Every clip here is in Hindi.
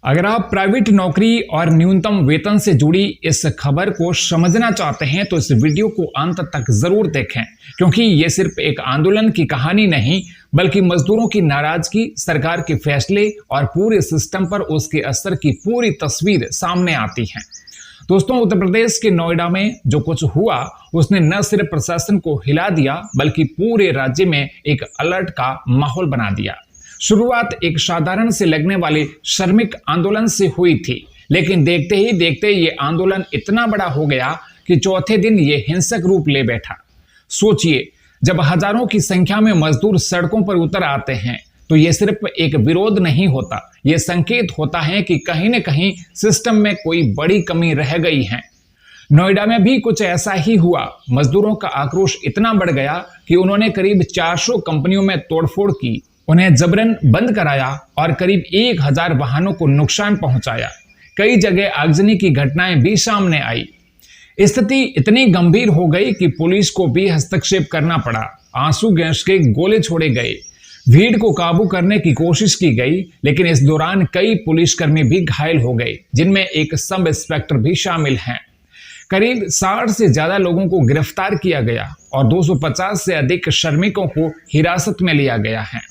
अगर आप प्राइवेट नौकरी और न्यूनतम वेतन से जुड़ी इस खबर को समझना चाहते हैं तो इस वीडियो को अंत तक जरूर देखें, क्योंकि ये सिर्फ एक आंदोलन की कहानी नहीं बल्कि मजदूरों की नाराजगी, सरकार के फैसले और पूरे सिस्टम पर उसके असर की पूरी तस्वीर सामने आती है। दोस्तों, उत्तर प्रदेश के नोएडा में जो कुछ हुआ उसने न सिर्फ प्रशासन को हिला दिया बल्कि पूरे राज्य में एक अलर्ट का माहौल बना दिया। शुरुआत एक साधारण से लगने वाले श्रमिक आंदोलन से हुई थी, लेकिन देखते ही देखते ये आंदोलन इतना बड़ा हो गया कि चौथे दिन ये हिंसक रूप ले बैठा। सोचिए, जब हजारों की संख्या में मजदूर सड़कों पर उतर आते हैं तो ये सिर्फ एक विरोध नहीं होता, ये संकेत होता है कि कहीं न कहीं सिस्टम में कोई बड़ी कमी रह गई है। नोएडा में भी कुछ ऐसा ही हुआ। मजदूरों का आक्रोश इतना बढ़ गया कि उन्होंने करीब 400 कंपनियों में तोड़फोड़ की, उन्हें जबरन बंद कराया और करीब 1000 वाहनों को नुकसान पहुंचाया। कई जगह आगजनी की घटनाएं भी सामने आई। स्थिति इतनी गंभीर हो गई कि पुलिस को भी हस्तक्षेप करना पड़ा। आंसू गैस के गोले छोड़े गए, भीड़ को काबू करने की कोशिश की गई, लेकिन इस दौरान कई पुलिसकर्मी भी घायल हो गए, जिनमें एक सब इंस्पेक्टर भी शामिल हैं। करीब 60 से ज्यादा लोगों को गिरफ्तार किया गया और 250 से अधिक श्रमिकों को हिरासत में लिया गया है।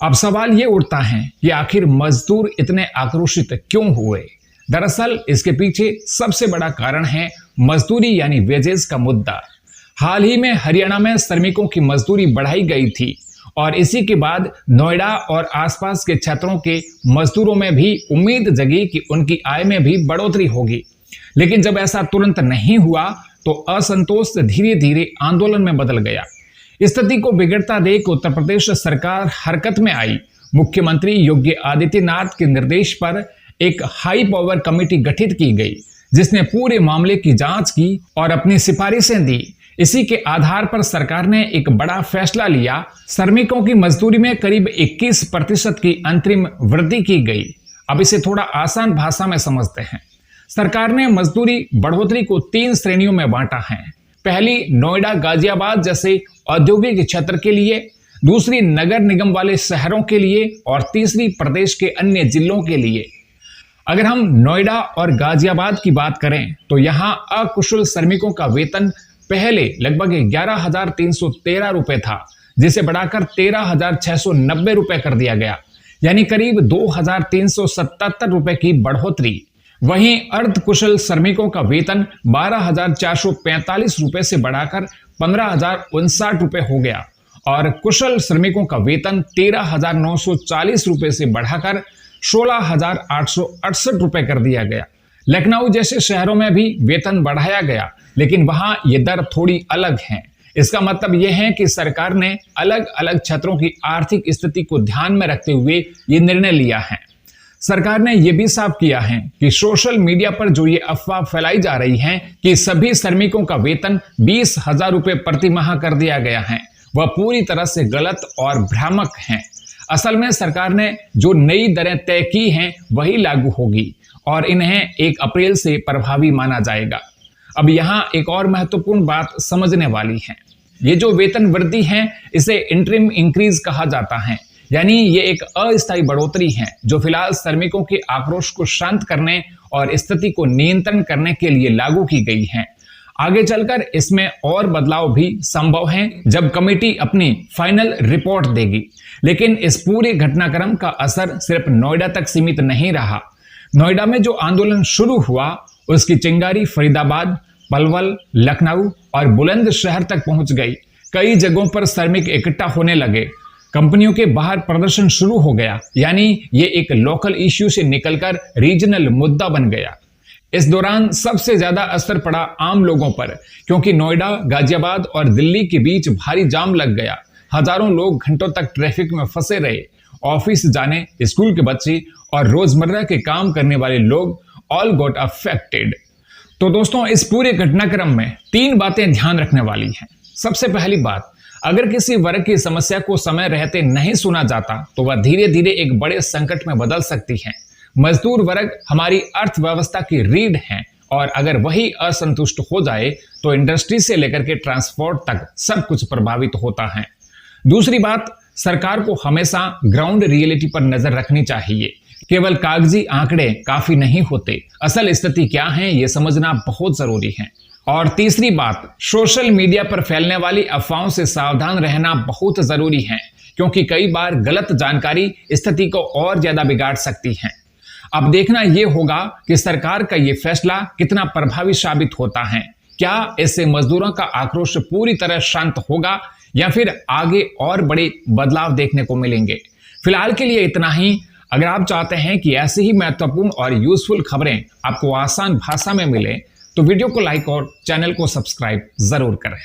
अब सवाल ये उठता है कि आखिर मजदूर इतने आक्रोशित क्यों हुए? दरअसल इसके पीछे सबसे बड़ा कारण है मजदूरी यानी वेजेस का मुद्दा। हाल ही में हरियाणा में श्रमिकों की मजदूरी बढ़ाई गई थी और इसी के बाद नोएडा और आसपास के क्षेत्रों के मजदूरों में भी उम्मीद जगी कि उनकी आय में भी बढ़ोतरी होगी। लेकिन जब ऐसा तुरंत नहीं हुआ तो असंतोष धीरे धीरे आंदोलन में बदल गया। स्थिति को बिगड़ता देख उत्तर प्रदेश सरकार हरकत में आई। मुख्यमंत्री योगी आदित्यनाथ के निर्देश पर एक हाई पावर कमेटी गठित की गई, जिसने पूरे मामले की जांच की और अपनी सिफारिशें दी। इसी के आधार पर सरकार ने एक बड़ा फैसला लिया। श्रमिकों की मजदूरी में करीब 21% की अंतरिम वृद्धि की गई। अब इसे थोड़ा आसान भाषा में समझते हैं। सरकार ने मजदूरी बढ़ोतरी को 3 श्रेणियों में बांटा है। पहली, नोएडा गाजियाबाद जैसे औद्योगिक क्षेत्र के लिए, दूसरी नगर निगम वाले शहरों के लिए और तीसरी प्रदेश के अन्य जिलों के लिए। अगर हम नोएडा और गाजियाबाद की बात करें तो यहाँ अकुशल श्रमिकों का वेतन पहले लगभग 11,313 रुपए था, जिसे बढ़ाकर 13,690 रुपए कर दिया गया, यानी करीब 2,377 रुपए की बढ़ोतरी। वहीं अर्ध कुशल श्रमिकों का वेतन 12,445 रुपए से बढ़ाकर 15,059 रुपए हो गया और कुशल श्रमिकों का वेतन 13,940 रुपए से बढ़ाकर 16,868 रुपए कर दिया गया। लखनऊ जैसे शहरों में भी वेतन बढ़ाया गया, लेकिन वहां ये दर थोड़ी अलग है। इसका मतलब यह है कि सरकार ने अलग अलग क्षेत्रों की आर्थिक स्थिति को ध्यान में रखते हुए ये निर्णय लिया है। सरकार ने यह भी साफ किया है कि सोशल मीडिया पर जो ये अफवाह फैलाई जा रही है कि सभी श्रमिकों का वेतन 20,000 रुपए प्रति माह कर दिया गया है, वह पूरी तरह से गलत और भ्रामक है। असल में सरकार ने जो नई दरें तय की हैं वही लागू होगी और इन्हें 1 अप्रैल से प्रभावी माना जाएगा। अब यहाँ एक और महत्वपूर्ण बात समझने वाली है। ये जो वेतन वृद्धि है इसे इंटरिम इंक्रीज कहा जाता है, यानी ये एक अस्थायी बढ़ोतरी है जो फिलहाल श्रमिकों के आक्रोश को शांत करने और स्थिति को नियंत्रण करने के लिए लागू की गई है। आगे चलकर इसमें और बदलाव भी संभव हैं जब कमेटी अपनी फाइनल रिपोर्ट देगी। लेकिन इस पूरे घटनाक्रम का असर सिर्फ नोएडा तक सीमित नहीं रहा। नोएडा में जो आंदोलन शुरू हुआ उसकी चिंगारी फरीदाबाद, पलवल, लखनऊ और बुलंदशहर तक पहुंच गई। कई जगहों पर श्रमिक इकट्ठा होने लगे, कंपनियों के बाहर प्रदर्शन शुरू हो गया, यानी ये एक लोकल इश्यू से निकलकर रीजनल मुद्दा बन गया। इस दौरान सबसे ज्यादा असर पड़ा आम लोगों पर, क्योंकि नोएडा, गाजियाबाद और दिल्ली के बीच भारी जाम लग गया। हजारों लोग घंटों तक ट्रैफिक में फंसे रहे। ऑफिस जाने, स्कूल के बच्चे और रोजमर्रा के काम करने वाले लोग ऑल गॉट अफेक्टेड। तो दोस्तों, इस पूरे घटनाक्रम में 3 बातें ध्यान रखने वाली हैं। सबसे पहली बात, अगर किसी वर्ग की समस्या को समय रहते नहीं सुना जाता तो वह धीरे धीरे एक बड़े संकट में बदल सकती है। मजदूर वर्ग हमारी अर्थव्यवस्था की रीढ़ है और अगर वही असंतुष्ट हो जाए तो इंडस्ट्री से लेकर के ट्रांसपोर्ट तक सब कुछ प्रभावित होता है। दूसरी बात, सरकार को हमेशा ग्राउंड रियलिटी पर नजर रखनी चाहिए, केवल कागजी आंकड़े काफी नहीं होते, असल स्थिति क्या है ये समझना बहुत जरूरी है। और तीसरी बात, सोशल मीडिया पर फैलने वाली अफवाहों से सावधान रहना बहुत जरूरी है, क्योंकि कई बार गलत जानकारी स्थिति को और ज्यादा बिगाड़ सकती है। अब देखना यह होगा कि सरकार का यह फैसला कितना प्रभावी साबित होता है। क्या इससे मजदूरों का आक्रोश पूरी तरह शांत होगा या फिर आगे और बड़े बदलाव देखने को मिलेंगे। फिलहाल के लिए इतना ही। अगर आप चाहते हैं कि ऐसी ही महत्वपूर्ण और यूजफुल खबरें आपको आसान भाषा में मिले तो वीडियो को लाइक और चैनल को सब्सक्राइब जरूर करें।